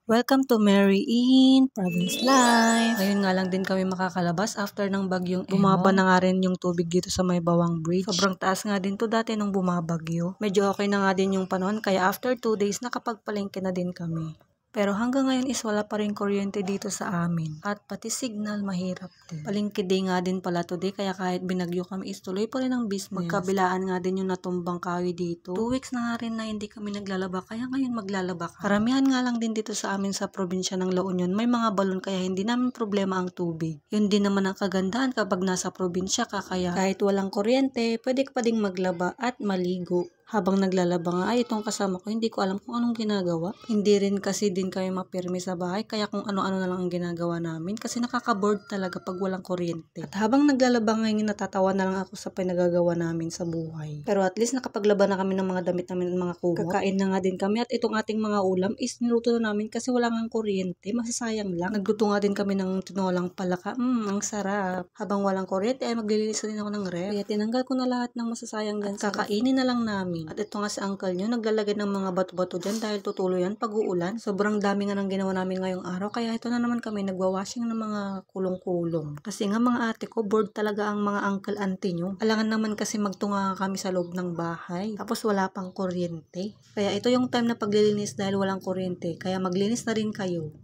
Welcome to Mary in Province Life. Ngayon nga lang din kami makakalabas after ng bagyong Bumaba na nga rin yung tubig dito sa may Bawang Bridge. Sobrang taas nga din to dati nung bumabagyo. Medyo okay na nga din yung panahon kaya after 2 days nakapagpalengke na din kami. Pero hanggang ngayon is wala pa rin kuryente dito sa amin. At pati signal mahirap din. Palengke day nga din pala today kaya kahit binagyo kami is tuloy pa rin ang business. Magkabilaan nga din yung natumbang kawi dito. 2 weeks na nga rin na hindi kami naglalaba kaya ngayon maglalaba ka. Karamihan nga lang din dito sa amin sa probinsya ng La Union may mga balon kaya hindi namin problema ang tubig. Yun din naman ang kagandahan kapag nasa probinsya ka kaya kahit walang kuryente pwede ka pa ding maglaba at maligo. Habang naglalaba nga ay itong kasama ko hindi ko alam kung anong ginagawa. Hindi rin kasi din kami mapirmi sa bahay kaya kung ano-ano na lang ang ginagawa namin kasi nakaka-bored talaga pag walang kuryente. At habang naglalaba ngayon natatawa na lang ako sa pinagagawa namin sa buhay. Pero at least nakapaglaba na kami ng mga damit namin at mga kumot. Kakain na nga din kami at itong ating mga ulam is niluto na namin kasi wala ngang kuryente. Masasayang lang. Nagluto nga din kami ng tinolang palaka. Ang sarap. Habang walang kuryente ay maglilinis din ako ng ref. Kaya tinanggal ko na lahat ng masasayang dyan. At kakainin na lang namin. At ito nga si uncle nyo, naglalagay ng mga bato-bato dyan dahil tutuloy yan pag uulan. Sobrang dami nga nang ginawa namin ngayong araw. Kaya ito na naman kami nagwawashing ng mga kulong-kulong. Kasi nga mga ate ko, bored talaga ang mga uncle-auntie nyo. Alangan naman kasi magtunga kami sa loob ng bahay. Tapos wala pang kuryente. Kaya ito yung time na paglilinis dahil walang kuryente. Kaya maglinis na rin kayo.